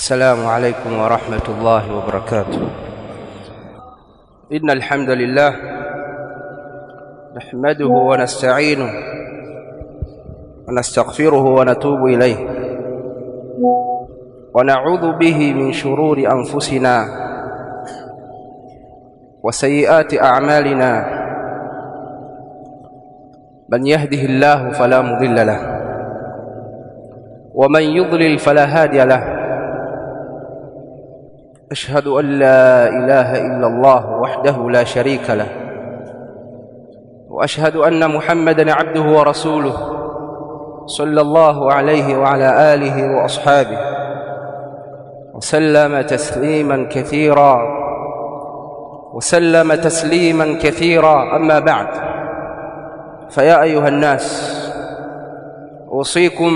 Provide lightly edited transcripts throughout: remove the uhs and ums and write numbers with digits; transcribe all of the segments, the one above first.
السلام عليكم ورحمة الله وبركاته. إن الحمد لله نحمده ونستعينه ونستغفره ونتوب إليه ونعوذ به من شرور أنفسنا وسيئات أعمالنا، من يهده الله فلا مضل له ومن يضلل فلا هادي له. أشهد أن لا إله إلا الله وحده لا شريك له، وأشهد أن محمدًا عبده ورسوله صلى الله عليه وعلى آله وأصحابه وسلم تسليمًا كثيرًا أما بعد، فيا أيها الناس، أوصيكم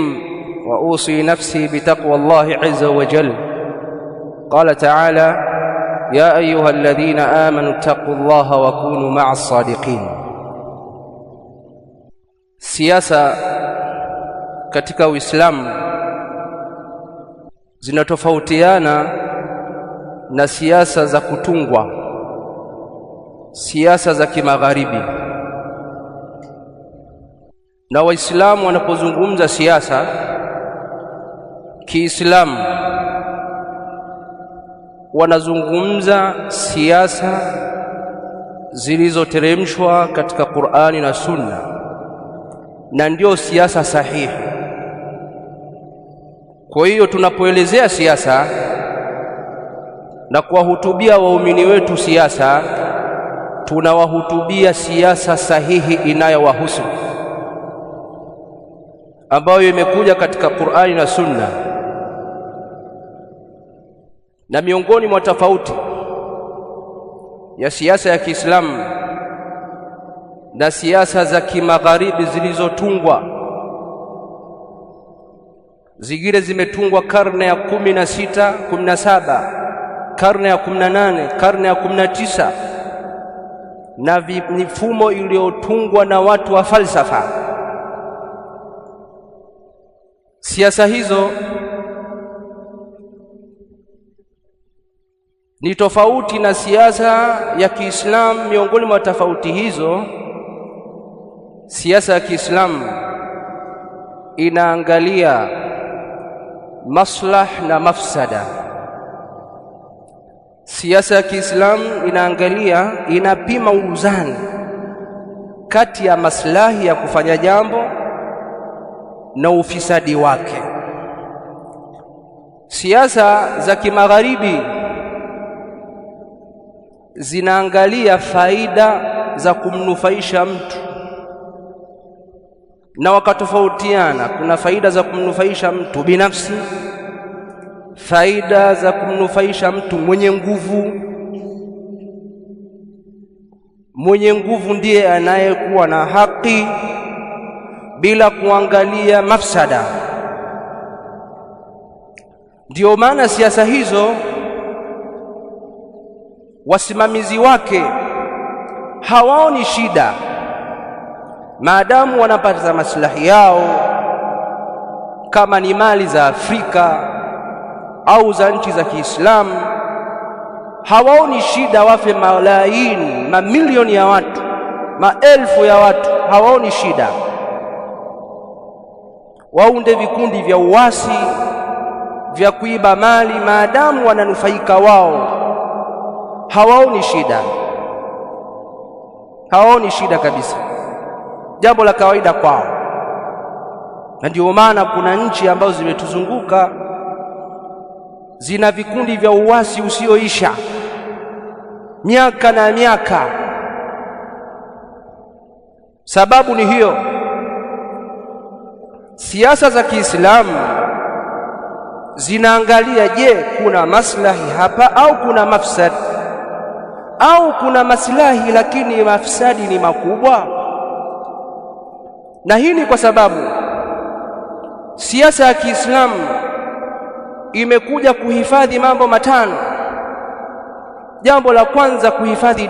وأوصي نفسي بتقوى الله عز وجل. قال تعالى: يا أيها الذين آمنوا اتقوا الله وكونوا مع الصادقين. Siasa katika Uislamu zinatofautiana na siasa za kutungwa, siasa za kimagharibi. Na Waislamu wanapozungumza siasa Kiislamu, wanazungumza siasa zilizoteremshwa katika Qur'ani na Sunna, na ndio siasa sahihi. Kwa hiyo tunapoelezea siasa na kuwahutubia waumini wetu siasa, tunawahutubia siasa sahihi inayowahusu, ambayo imekuja katika Qur'ani na Sunna. Na miongoni mwa tofauti ya siasa ya Kiislamu na siasa za kimagharibi zilizotungwa, zingine zimetungwa karne ya 16, 17, karne ya 18, karne ya 19, na mifumo iliyotungwa na watu wa falsafa. Siasa hizo ni tofauti na siasa ya Kiislamu. Miongoni mwa tofauti hizo, siasa ya Kiislamu inaangalia maslah na mafsada. Siasa ya Kiislamu inapima uzani kati ya maslahi ya kufanya jambo na ufisadi wake. Siasa za kimagharibi zinaangalia faida za kumnufaisha mtu, na wakatofautiana. Kuna faida za kumnufaisha mtu binafsi, faida za kumnufaisha mtu mwenye nguvu. Mwenye nguvu ndiye anayekuwa na haki bila kuangalia mafsada. Ndio maana siasa hizo wasimamizi wake hawaoni shida maadamu wanapata maslahi yao, kama ni mali za Afrika au za nchi za Kiislamu. Hawaoni shida wafe malaini, mamilioni ya watu, maelfu ya watu. Hawaoni shida waunde vikundi vya uasi vya kuiba mali, maadamu wananufaika wao. Hawaoni shida kabisa, jambo la kawaida kwao. Na ndio maana kuna nchi ambazo zimetuzunguka zina vikundi vya uasi usioisha miaka na miaka. Sababu ni hiyo. Siasa za Kiislamu zinaangalia, je, kuna maslahi hapa au kuna mafsad, au kuna maslahi lakini mafsadi ni makubwa. Na hii ni kwa sababu siasa ya Kiislamu imekuja kuhifadhi mambo matano. Jambo la kwanza, kuhifadhi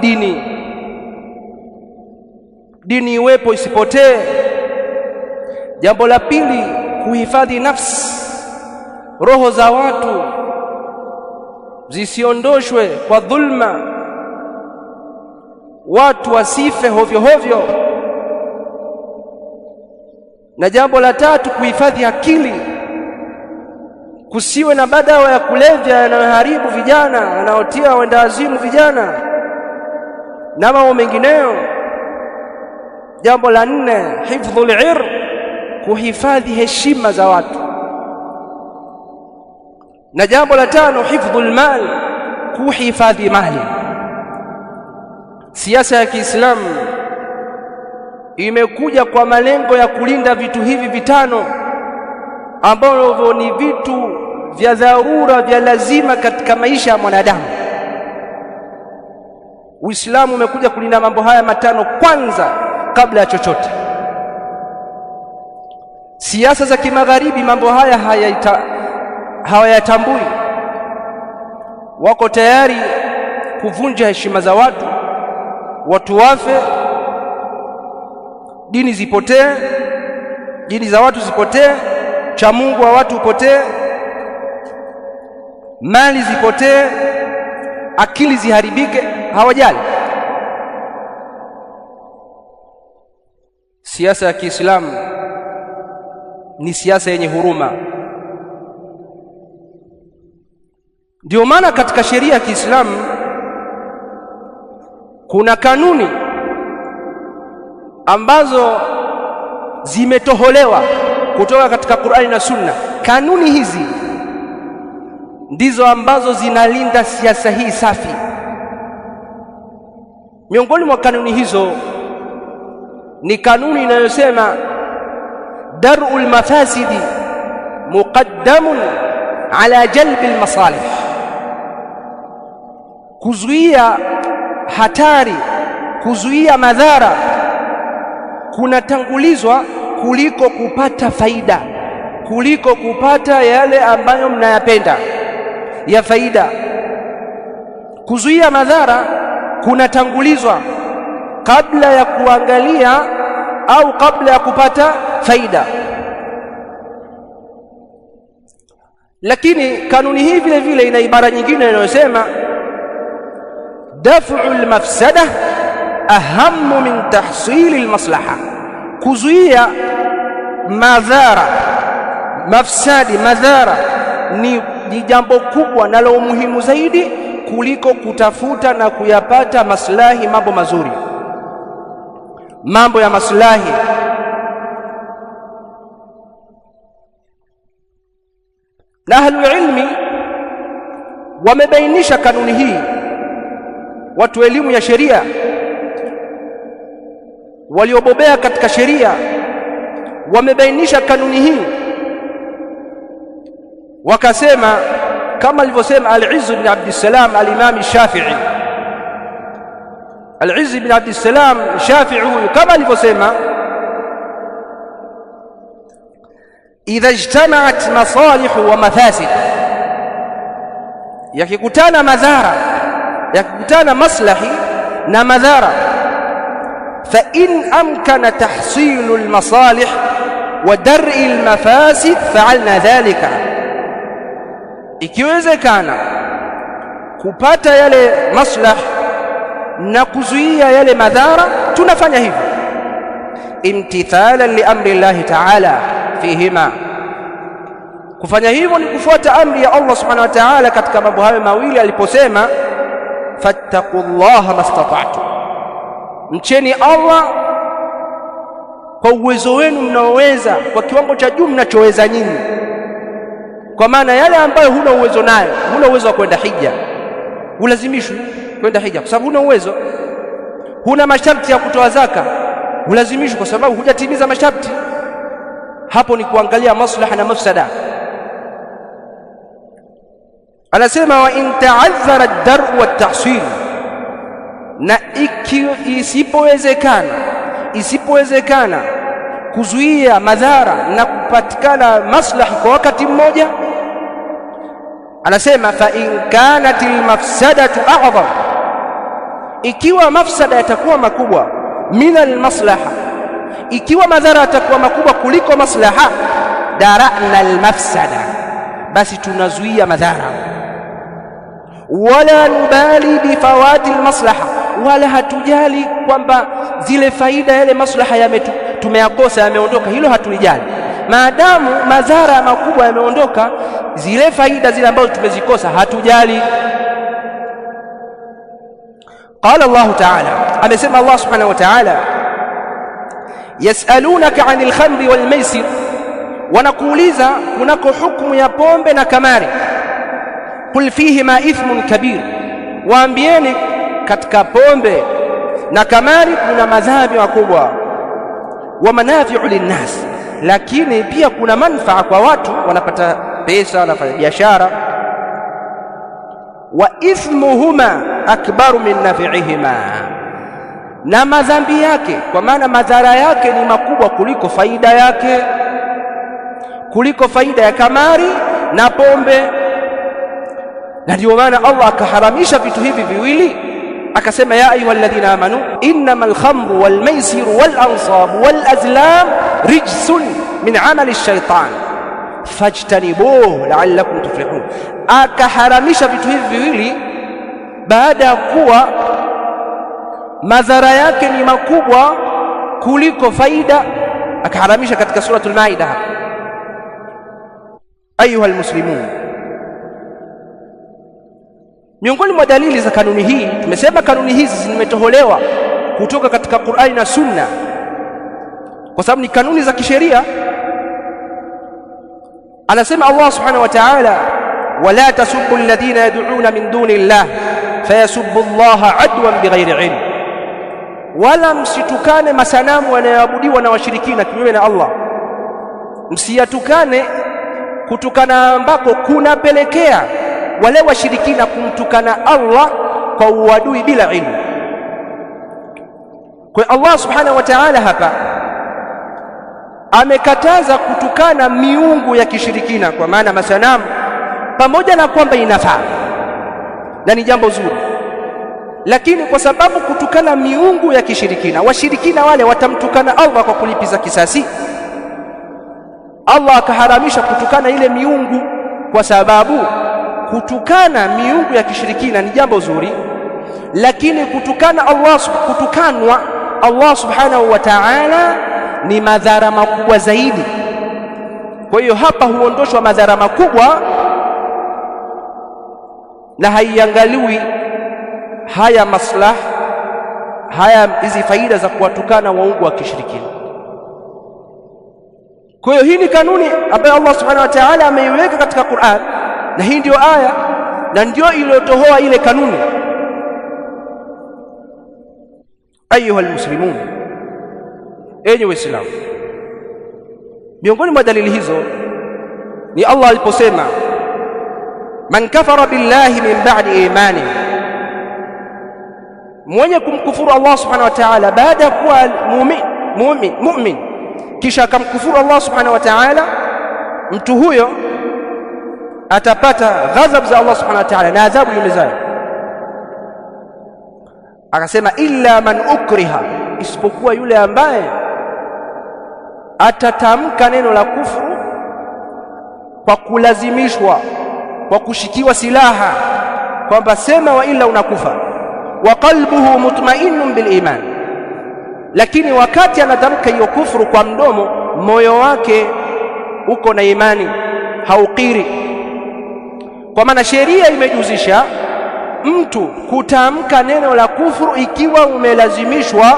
dini iwepo isipotee. Jambo la pili, kuhifadhi nafsi, roho za watu zisiondoshwe kwa dhulma, watu wasife hovyo hovyo. Na jambo la tatu, kuhifadhi akili, kusiwe na madawa ya kulevya yanayoharibu vijana, yanayotia wendawazimu vijana na mambo mengineyo. Jambo la nne, hifdhul ird, kuhifadhi heshima za watu. Na jambo la tano, hifdhul mal, kuhifadhi mali. Siasa ya Kiislamu imekuja kwa malengo ya kulinda vitu hivi vitano ambavyo ni vitu vya dharura, vya lazima katika maisha ya mwanadamu. Uislamu umekuja kulinda mambo haya matano kwanza kabla ya chochote. Siasa za kimagharibi mambo haya hawayatambui. Wako tayari kuvunja heshima za watu, watu wafe, dini zipotee, dini za watu zipotee, cha Mungu wa watu upotee, mali zipotee, akili ziharibike, hawajali. Siasa ya Kiislamu ni siasa yenye huruma. Ndio maana katika sheria ya Kiislamu kuna kanuni ambazo zimetoholewa kutoka katika Qur'ani na Sunna. Kanuni hizi ndizo ambazo zinalinda siasa hii safi. Miongoni mwa kanuni hizo ni kanuni inayosema dar'ul mafasidi muqaddamun ala jalbil masalih, kuzuia hatari, kuzuia madhara kunatangulizwa kuliko kupata faida, kuliko kupata yale ambayo mnayapenda ya faida. Kuzuia madhara kunatangulizwa kabla ya kuangalia au kabla ya kupata faida. Lakini kanuni hii vile vile ina ibara nyingine inayosema daf'ul mafsada ahammu min tahsilil maslaha, kuzuia madhara, mafsadi, madhara ni jambo kubwa na la umuhimu zaidi kuliko kutafuta na kuyapata maslahi, mambo mazuri, mambo ya maslahi. Na ahlul ilmi wamebainisha kanuni hii. Watu elimu ya sheria waliobobea katika sheria wamebainisha kanuni hii, wakasema kama alivyosema Al-Izz ibn Abdissalam al-Imam Shafi'i. Al-Izz ibn Abdissalam Shafi'i huyu kama alivyosema, idha ijtama'at masalih wa mafasid, yakikutana madhara, yakikutana maslahi na madhara, fa in amkana tahsilu al-masalih wa dar'i al-mafasid fa'alna dhalika, ikiwezekana kupata yale maslah na kuzuia yale madhara, tunafanya hivyo imtithalan li amri Allah ta'ala fihima. Kufanya hivyo ni kufuata amri ya Allah subhanahu wa ta'ala katika mambo hayo mawili aliposema fattaqullaha mastata'tum, mcheni Allah kwa uwezo wenu mnaoweza, kwa kiwango cha juu mnachoweza nyinyi. Kwa maana yale ambayo huna uwezo nayo, huna uwezo wa kwenda hija, hulazimishwi kwenda hija kwa sababu huna uwezo. Huna masharti ya kutoa zaka, hulazimishwi kwa sababu hujatimiza masharti. Hapo ni kuangalia maslaha na mafsada. Anasema wa in ta'azzara ad-dar'u wat-tahsil, na isipowezekana kuzuia madhara na kupatikana maslahi kwa wakati mmoja, anasema fa in kanat al-mafsadatu a'zam, ikiwa mafsada yatakuwa makubwa min al-maslaha, ikiwa madhara yatakuwa makubwa kuliko maslaha, dara'na al-mafsada, basi tunazuia madhara. wala nubali bifawati almaslaha, wala hatujali kwamba zile faida yale maslaha tumeyakosa yameondoka, hilo hatulijali. Maadamu madhara makubwa yameondoka, zile faida zile ambazo tumezikosa hatujali. Qala Allah ta'ala, amesema Allah subhanahu wa ta'ala, yasalunaka 'anil khamri wal maisir, wanakuuliza kunako hukumu ya pombe na kamari. Qul fihima ithmun kabir, waambieni katika pombe na kamari kuna madhambi makubwa. Wa manafi'u linnas, lakini pia kuna manfaa kwa watu, wanapata pesa, wanafanya biashara. Wa ithmuhuma akbaru min nafi'ihima, na madhambi yake, kwa maana madhara yake ni makubwa kuliko faida yake, kuliko faida ya kamari na pombe. Na ndio maana Allah akaharamisha vitu hivi viwili, akasema ya ayyuhalladhina amanu innamal khamru wal maisiru wal ansabu wal azlam rijsun min amali shaitan fajtanibuhu la'allakum tuflihun. Akaharamisha vitu hivi viwili baada ya kuwa madhara yake ni makubwa kuliko faida, akaharamisha katika suratul Maida. Ayuha muslimun, miongoni mwa dalili za kanuni hii, tumesema kanuni hizi zimetoholewa kutoka katika Qur'ani na Sunna kwa sababu ni kanuni za kisheria. Anasema Allah subhanahu wa ta'ala, wala tasubbu alladhina yad'una min duni Allah fayasubbu Allah adwan bighairi ilm, wala msitukane masanamu yanayoabudiwa na washirikina kinyume na Allah, msiyatukane kutukana ambako kunapelekea wale washirikina kumtukana Allah kwa uadui bila ilmu. Kwa Allah subhanahu wa ta'ala hapa amekataza kutukana miungu ya kishirikina, kwa maana masanamu, pamoja na kwamba inafaa na ni jambo zuri, lakini kwa sababu kutukana miungu ya kishirikina, washirikina wale watamtukana Allah kwa kulipiza kisasi, Allah akaharamisha kutukana ile miungu, kwa sababu kutukana miungu ya kishirikina ni jambo zuri, lakini kutukanwa Allah subhanahu wa ta'ala ni madhara makubwa zaidi. Kwa hiyo hapa huondoshwa madhara makubwa na haiangaliwi haya maslaha, hizi faida za kuwatukana waungu wa kishirikina. Kwa hiyo hii ni kanuni ambayo Allah subhanahu wa ta'ala ameiweka katika Qur'an, na hii ndio aya na ndio iliyotohoa ile kanuni. Ayuha almuslimun, enyi Waislamu, miongoni mwa dalili hizo ni Allah aliposema man kafara billahi min ba'di imani, mwenye kumkufuru Allah subhanahu wa ta'ala baada ya kuwa mu'min kisha akamkufuru Allah subhanahu wa ta'ala, mtu huyo atapata ghadhab za Allah subhanahu wa ta'ala na adhabu yumezayo. Akasema illa man ukriha, isipokuwa yule ambaye atatamka neno la kufuru kwa kulazimishwa, kwa kushikiwa silaha kwamba sema wa ila unakufa, wa qalbuhu mutma'innun bil iman, lakini wakati anatamka hiyo kufuru kwa mdomo, moyo wake uko na imani, haukiri. Kwa maana sheria imejuzisha mtu kutamka neno la kufuru ikiwa umelazimishwa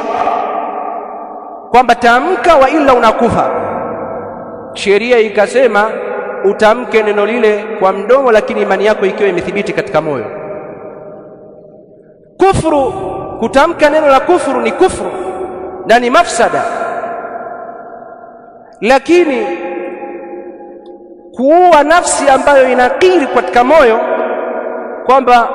kwamba tamka wa ila unakufa. Sheria ikasema utamke neno lile kwa mdomo, lakini imani yako ikiwa imethibiti katika moyo. Kufuru, kutamka neno la kufuru ni kufuru na ni mafsada, lakini kuua nafsi ambayo inakiri katika moyo kwamba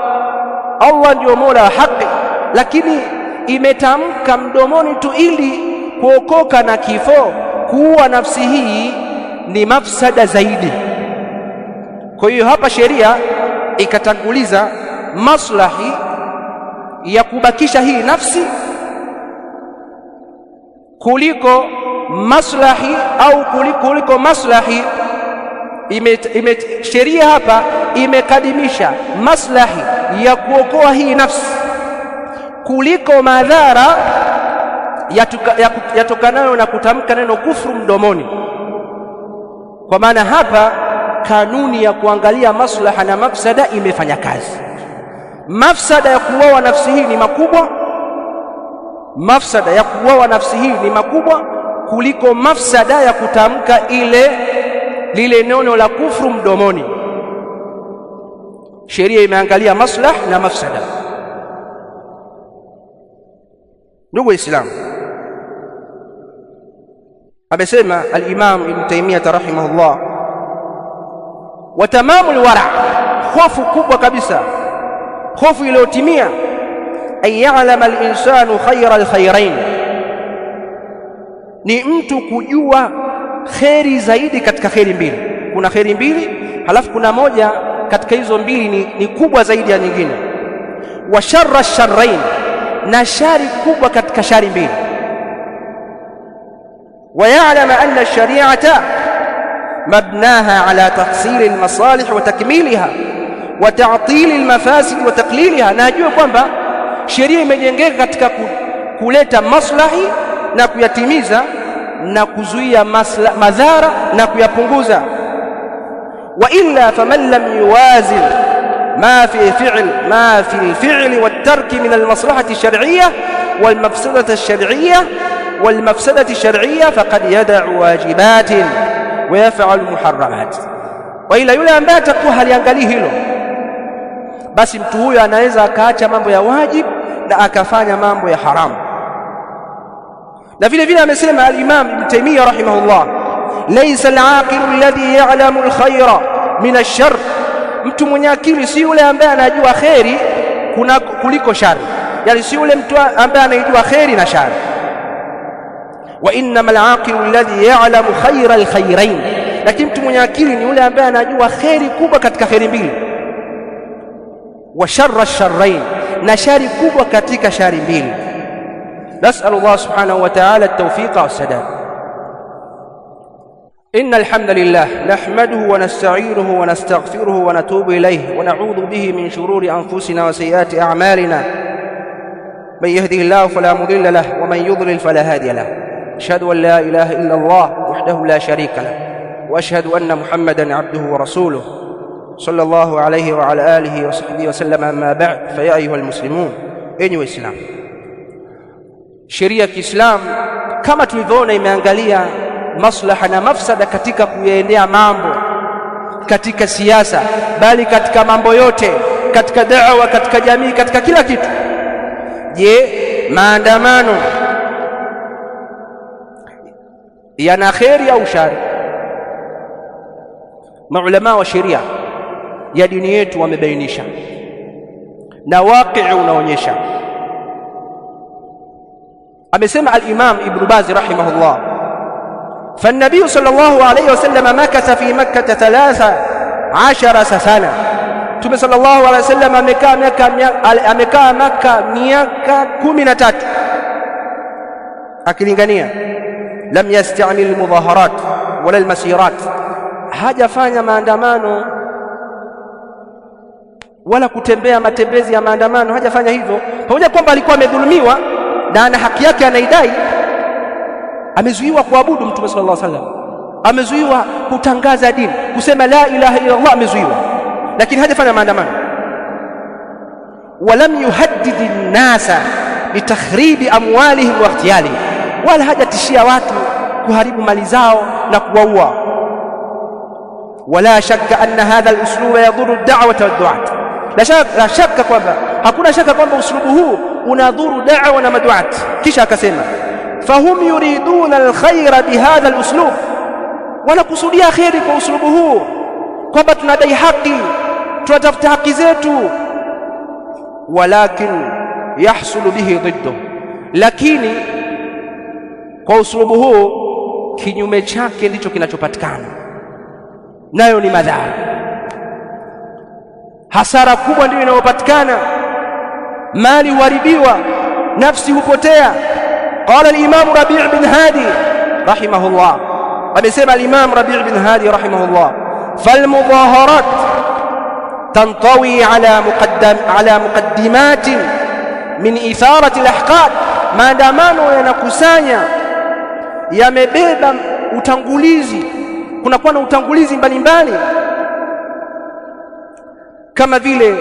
Allah ndio Mola wa haki, lakini imetamka mdomoni tu ili kuokoka na kifo, kuua nafsi hii ni mafsada zaidi. Kwa hiyo hapa sheria ikatanguliza maslahi ya kubakisha hii nafsi kuliko maslahi sheria hapa imekadimisha maslahi ya kuokoa hii nafsi kuliko madhara yatokanayo na kutamka neno kufru mdomoni. Kwa maana hapa kanuni ya kuangalia maslaha na mafsada imefanya kazi. Mafsada ya kuuawa nafsi hii ni makubwa, mafsada ya kuuawa nafsi hii ni makubwa kuliko mafsada ya kutamka lile neno la kufru mdomoni. Sheria imeangalia maslah na mafsada. Ndugu Waislamu, amesema al-Imam Ibn Taymiyyah rahimahullah, wa tamamul wara', hofu kubwa kabisa, hofu iliyotimia, an ya'lama al-insanu khayra al-khayrain, ni mtu kujua kheri zaidi katika kheri mbili. Kuna kheri mbili, halafu kuna moja katika hizo mbili ni kubwa zaidi ya nyingine. Wa sharra sharrain, na shari kubwa katika shari mbili. Wa ya'lama anna ash-shari'ata mabnaha ala tahsil al-masalih wa takmiliha wa ta'til al-mafasid wa taqliliha, na ajue kwamba sheria imejengeka katika kuleta maslahi na kuyatimiza na kuzuia madhara na kuyapunguza. Wa illa faman lam yuwazin ma fi al-fi'l wa at-tark min al-maslahati ash-shar'iyyah wal mafsadati ash-shar'iyyah wal mafsadati ash-shar'iyyah faqad yad'u wajibatin wa yaf'al muharramat. Wa ila yule ambaye atakuwa haliangalii hilo, basi mtu huyo anaweza akaacha mambo ya wajib na akafanya mambo ya haramu. Na vile vile amesema al-Imam Ibn Taymiyyah rahimahullah, laysa al-aqilu alladhi ya'lamu al-khayra min ash-sharr, mtu mwenye akili si yule ambaye anajua khairi kuliko shari, yani si yule mtu ambaye anajua khairi na shari. Wa innama al-aqilu alladhi ya'lamu khayra al-khayrain, lakini mtu mwenye akili ni yule ambaye anajua khairi kubwa katika khairi mbili, wa sharra ash-sharrain, na shari kubwa katika shari mbili. نسأل الله سبحانه وتعالى التوفيق والسداد. إن الحمد لله نحمده ونستعينه ونستغفره ونتوب إليه ونعوذ به من شرور أنفسنا وسيئات أعمالنا، من يهده الله فلا مضل له ومن يضلل فلا هادي له. أشهد أن لا إله إلا الله وحده لا شريك له، وأشهد أن محمدًا عبده ورسوله صلى الله عليه وعلى آله وصحبه وسلم. أما بعد، فيا أيها المسلمون، enyi Waislamu, sheria ya Kiislamu kama tulivyoona imeangalia maslaha na mafsada katika kuyaendea mambo, katika siasa, bali katika mambo yote, katika da'wa, katika jamii, katika kila kitu. Je, maandamano yana kheri au shari? Maulama wa sheria ya dini yetu wamebainisha na waqi' unaonyesha. amesema al-Imam Ibn Baz rahimahullah, فالنبي صلى الله عليه وسلم مكث في مكة 13 سنة. Mtume sallallahu alaihi wasallam amekaa Makka miaka 13 akilingania. Lam yasta'mil mudhaharat wala almasirat, hajafanya maandamano wala kutembea matembezi ya maandamano, hajafanya hivyo. Pamoja kwamba alikuwa amedhulumiwa na ana haki yake anaidai, amezuiwa kuabudu. Mtume sallallahu alaihi wasallam amezuiwa kutangaza dini, kusema la ilaha illa Allah, amezuiwa, lakini hajafanya maandamano. Walam yuhaddid an-nasa bitakhribi amwalihim wa ikhtiyalihim, wala hajatishia watu kuharibu mali zao na kuwaua. Wala shakka anna hadha al-usluba yadhuru ad-da'wata wad-du'at, la shakka kwamba, hakuna shaka kwamba uslubu huu unadhuru da'wa na maduat. Kisha akasema fahum yuriduna al-khayra bihadha al-uslub, wanakusudia khairi kwa uslubu huu, kwamba tunadai haki, tunatafuta haki zetu. Walakin yahsulu bihi dhiddu, lakini kwa uslubu huu kinyume chake ndicho kinachopatikana, nayo ni madhara, hasara kubwa ndio inayopatikana, mali huharibiwa, nafsi hupotea. Qala al-Imam Rabi' bin Hadi rahimahullah, amesema al-Imam Rabi' bin Hadi rahimahullah, falmudhaharat tantawi ala muqaddimat min itharati alahqad, maandamano yanakusanya, yamebeba utangulizi, kunakuwa na utangulizi mbalimbali, kama vile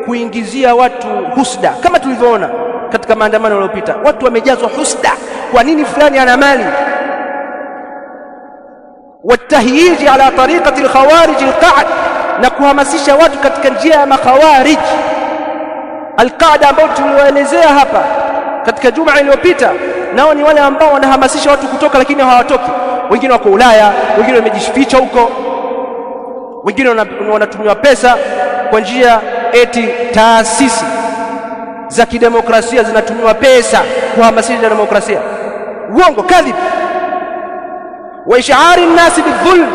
kuingizia watu husda, kama tulivyoona katika maandamano yaliyopita. Watu wamejazwa husda, kwa nini fulani ana mali, watahyiji ala tariqati alkhawarij alqa'd, na kuhamasisha watu katika njia ya makhawarij alqa'da, ambao tuliwaelezea hapa katika juma iliyopita. Nao ni wale ambao wanahamasisha watu kutoka lakini hawatoki. Wengine wako Ulaya, wengine wamejificha huko, wengine wanatumiwa pesa kwa njia eti taasisi za kidemokrasia zinatumiwa pesa kuhamasisha demokrasia. Uongo, kadhib. Wa ish'ari an-nas bidhulm,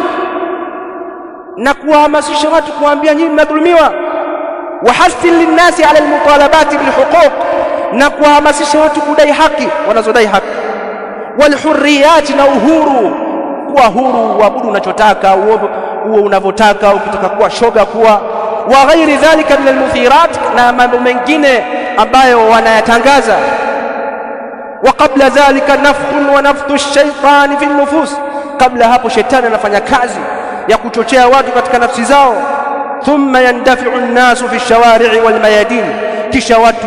na kuhamasisha watu kuambia nyinyi mnadhulumiwa. Wa hathi lin-nasi ala al-mutalabati bil-huquq, na kuhamasisha watu kudai haki wanazodai haki. Wal hurriyat, na uhuru, kuwa huru, uabudu unachotaka, uwe unavyotaka, ukitaka kuwa shoga kuwa, wa ghairi dhalika min al-muthirat, na mambo mengine ambayo wanayatangaza. Wa qabla dhalika nafkhun wa nafthu ash-shaytan fi an-nufus, kabla hapo shetani anafanya kazi ya kuchochea watu katika nafsi zao. Thumma yandafi'u an-nasu fi ash-shawari'i wal mayadin, kisha watu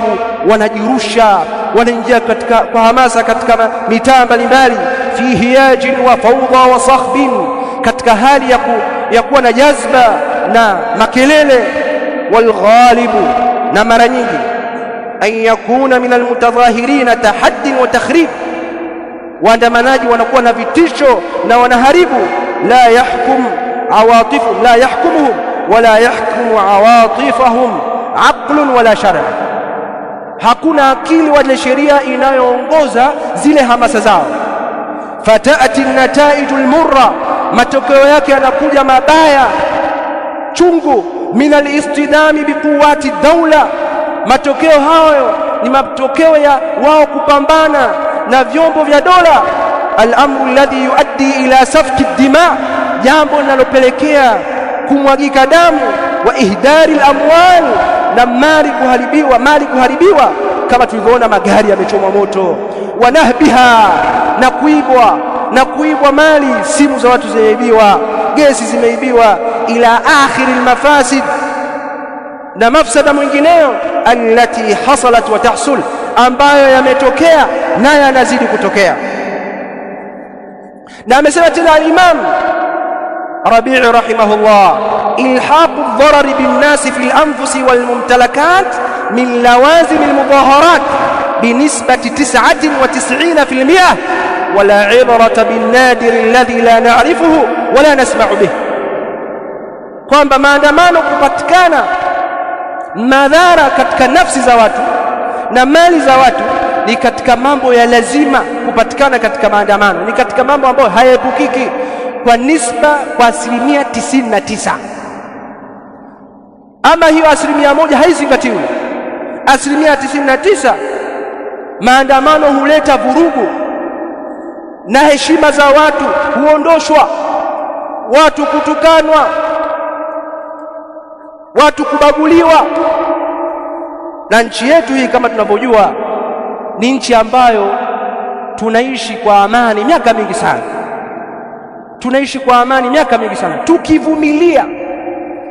wanajirusha, wanaingia katika kwa hamasa katika mitaa mbalimbali. Fi hiyajin wa fawda wa sakhbin, katika hali ya kuwa na jazba na makelele. Wal ghalibu, na mara nyingi an yakuna min almutadhahirina tahaddin wa takhrib, waandamanaji wanakuwa na vitisho na wanaharibu. La yahkumuhum wala yahkumu awatifahum aqlun wala shar'a, hakuna akili wala sheria inayoongoza zile hamasa zao. Fatati nataiju almurra, matokeo yake yanakuja mabaya chungu. Min alistidami biquwati dawla, matokeo hayo ni matokeo ya wao kupambana na vyombo vya dola. Al-amru alladhi yuaddi ila safki ad-dima, jambo linalopelekea kumwagika damu. Wa ihdari al-amwal, na mali kuharibiwa, kama tulivyoona magari yamechomwa moto. Wa nahbiha, na kuibwa mali, simu za watu zimeibiwa, gesi zimeibiwa. Ila akhir al-mafasid, na mafsada mwingineyo. Allati hasalat wa tahsul, ambayo yametokea na yanazidi kutokea. Na amesema tena al-Imam Rabi' rahimahullah, ilhaqu ad-darari bin-nasi fi al-anfusi wal-mumtalakat min lawazim al-mudaharat binisbati 99%, wala ibrata bin-nadir alladhi la na'rifuhu wala nasma'u bih, kwamba maandamano kupatikana madhara katika nafsi za watu na mali za watu ni katika mambo ya lazima kupatikana katika maandamano, ni katika mambo ambayo hayaepukiki kwa nisba, kwa 99%. Ama hiyo 1% haizingatiwi. 99% maandamano huleta vurugu na heshima za watu huondoshwa, watu kutukanwa, watu kubaguliwa. Na nchi yetu hii kama tunavyojua ni nchi ambayo tunaishi kwa amani miaka mingi sana, tukivumilia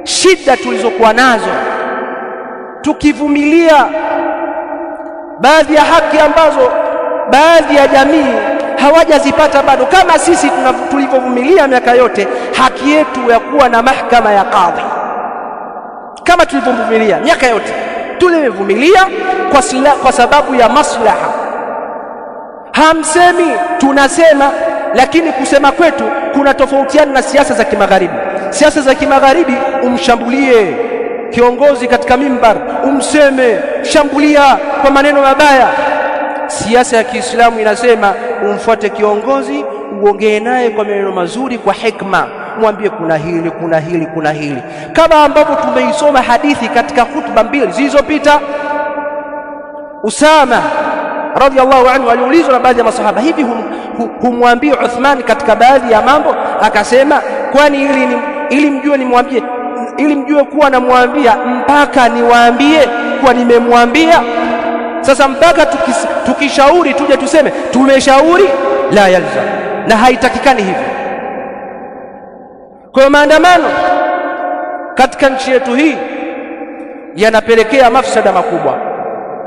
shida tulizokuwa nazo, tukivumilia baadhi ya haki ambazo baadhi ya jamii hawajazipata bado, kama sisi tulivyovumilia miaka yote haki yetu ya kuwa na mahakama ya kadhi. Kama tulivyovumilia miaka yote, tulivumilia kwa sababu ya maslaha. Hamsemi, tunasema, lakini kusema kwetu kuna tofautiana na siasa za kimagharibi. Siasa za kimagharibi umshambulie kiongozi katika mimbar, umseme, shambulia kwa maneno mabaya. Siasa ya Kiislamu inasema umfuate kiongozi, uongee naye kwa maneno mazuri, kwa hikma, mwambie kuna hili, kama ambavyo tumeisoma hadithi katika hutuba mbili zilizopita. Usama radhiallahu anhu aliulizwa na baadhi ya masahaba, hivi humwambie Uthman katika baadhi ya mambo? Akasema, kwani ili mjue nimwambie, ili mjue kuwa namwambia mpaka niwaambie kuwa nimemwambia. Sasa mpaka tukishauri tuje tuseme tumeshauri, la yalzam, na haitakikani hivyo. Kwa maandamano katika nchi yetu hii yanapelekea mafsada makubwa,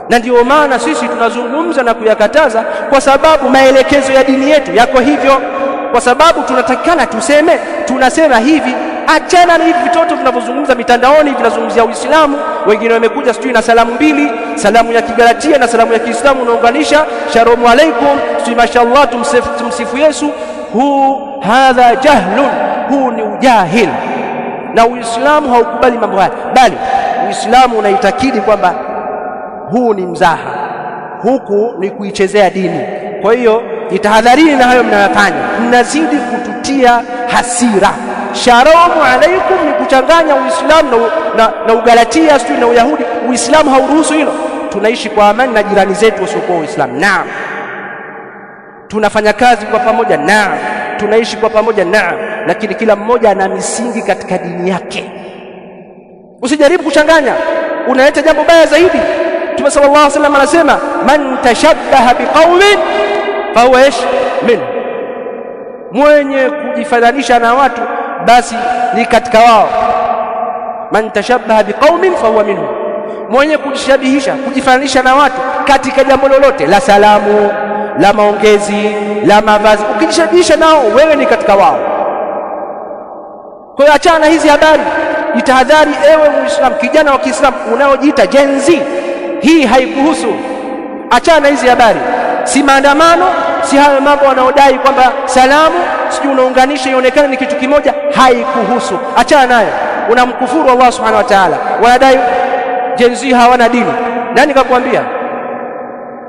na ndio maana sisi tunazungumza na kuyakataza, kwa sababu maelekezo ya dini yetu yako hivyo. Kwa sababu tunatakikana tunasema hivi, achana na hivi vitoto vinavyozungumza mitandaoni, vinazungumzia Uislamu. Wengine wamekuja sijui na salamu mbili, salamu ya Kigalatia na salamu ya Kiislamu, unaunganisha shalomu alaikum, sijui mashallah, tumsifu Yesu. Hadha jahlun, huu ni ujahil, na Uislamu haukubali mambo haya, bali Uislamu unaitakidi kwamba huu ni mzaha, huku ni kuichezea dini. Kwa hiyo jitahadharini na hayo mnayofanya, mnazidi kututia hasira. Sharamu alaikum ni kuchanganya Uislamu na Ugalatia sio na Uyahudi. Uislamu hauruhusu hilo. Tunaishi kwa amani na jirani zetu wasiokuwa Waislamu, naam. Tunafanya kazi kwa pamoja, naam. Tunaishi kwa pamoja, naam, lakini kila mmoja ana misingi katika dini yake. Usijaribu kuchanganya, unaleta jambo baya zaidi. Mtume sallallahu alaihi wasallam anasema, man tashabbaha biqaumin fahuwa min, mwenye kujifananisha na watu basi ni katika wao. Man tashabbaha biqaumin fahuwa minhum, mwenye kujishabihisha, kujifananisha na watu katika jambo lolote, la salamu, la maongezi, la mavazi, ukijishabihisha nao wewe ni katika wao. Kwa hiyo achana hizi habari, jitahadhari ewe Muislamu, kijana wa Kiislamu unaojiita Gen Z, hii haikuhusu. Achana hizi habari, si maandamano, si hayo mambo wanaodai kwamba salamu sijui unaunganisha ionekane ni kitu kimoja, haikuhusu. Achana nayo, unamkufuru Allah subhanahu wa ta'ala. Wanadai Gen Z hawana dini. Nani kakwambia?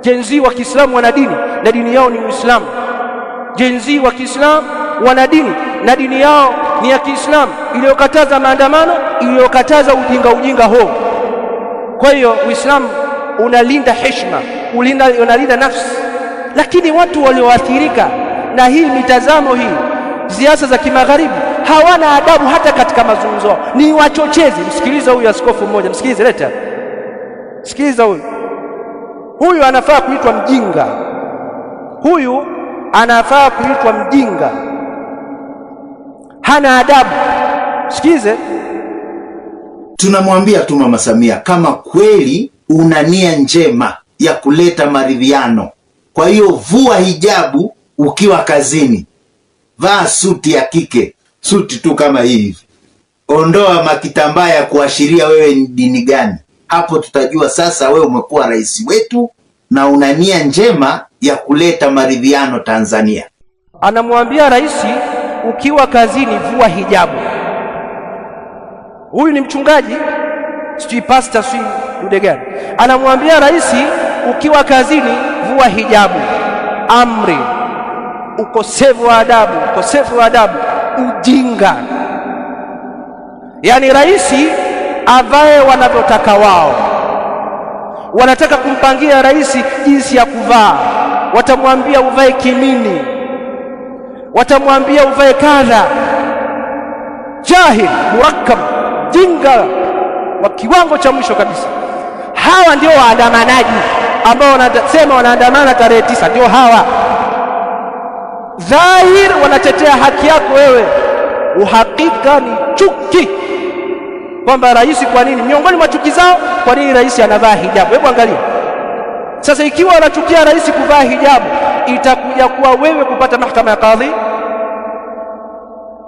Gen Z wa Kiislamu wana dini na dini yao ni Uislamu. Gen Z wa Kiislamu wana dini na dini yao ni ya Kiislamu, iliyokataza maandamano, iliyokataza ujinga huo. Kwa hiyo Uislamu unalinda heshima, unalinda nafsi. Lakini watu walioathirika na hii mitazamo hii, siasa za kimagharibi, hawana adabu hata katika mazungumzo, ni wachochezi. Msikiliza huyu askofu mmoja, msikilize, leta, sikiliza huyu anafaa kuitwa mjinga. Huyu anafaa kuitwa mjinga, hana adabu. Sikize. Tunamwambia tu Mama Samia, kama kweli una nia njema ya kuleta maridhiano, kwa hiyo vua hijabu ukiwa kazini, vaa suti ya kike, suti tu kama hivi, ondoa makitambaa ya kuashiria wewe ni dini gani. Hapo tutajua sasa wewe umekuwa rais wetu na una nia njema ya kuleta maridhiano Tanzania. Anamwambia rais, ukiwa kazini vua hijabu. Huyu ni mchungaji, sijui pastor, sijui dude gani. Anamwambia rais, ukiwa kazini vua hijabu. Amri, ukosefu wa adabu, ujinga. Yani rais avae wanavyotaka wao. Wanataka kumpangia rais jinsi ya kuvaa, watamwambia uvae kimini, watamwambia uvae kadha. Jahil murakkab, jinga wa kiwango cha mwisho kabisa. Hawa ndio waandamanaji ambao wanasema wanaandamana tarehe 9, ndio hawa. Dhahir wanatetea haki yako wewe, uhakika ni chuki kwamba rais, kwa nini miongoni mwa chuki zao, kwa nini rais anavaa hijabu? Hebu angalia sasa, ikiwa wanachukia rais kuvaa hijabu, itakuja kuwa wewe kupata mahakama ya kadhi.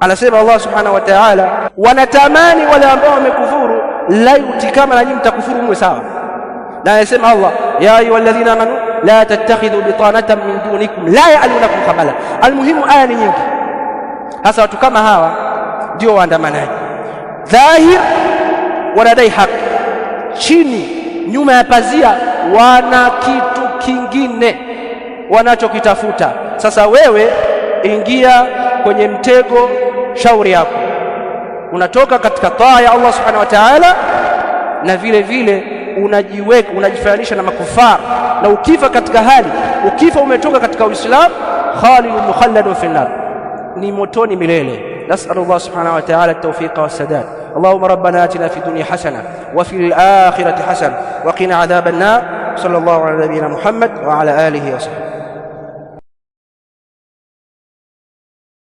Anasema Allah subhanahu wa ta'ala, wanatamani wale ambao wamekufuru, lauti kama na nyinyi mtakufuru mwe sawa. Na anasema Allah, ya ayyuhalladhina amanu la tattakhidhu bitanatan min dunikum la ya'lunakum khabala. Almuhimu, aya ni nyingi. Hasa watu kama hawa ndio waandamanaji. Dhahir wanadai haki, chini nyuma ya pazia wana kitu kingine wanachokitafuta. Sasa wewe ingia kwenye mtego, shauri yako. Unatoka katika taa ya Allah subhanahu wa ta'ala, na vile vile unajiweka, unajifananisha na makufar. Na ukifa katika hali, ukifa umetoka katika Uislamu, khalidun mukhalladun fi nar, ni motoni milele. نسأل الله سبحانه وتعالى التوفيق والسداد. اللهم ربنا آتنا في الدنيا حسنة وفي الآخرة حسنة وقنا عذاب النار. صلى الله على نبينا محمد وعلى آله وصحبه.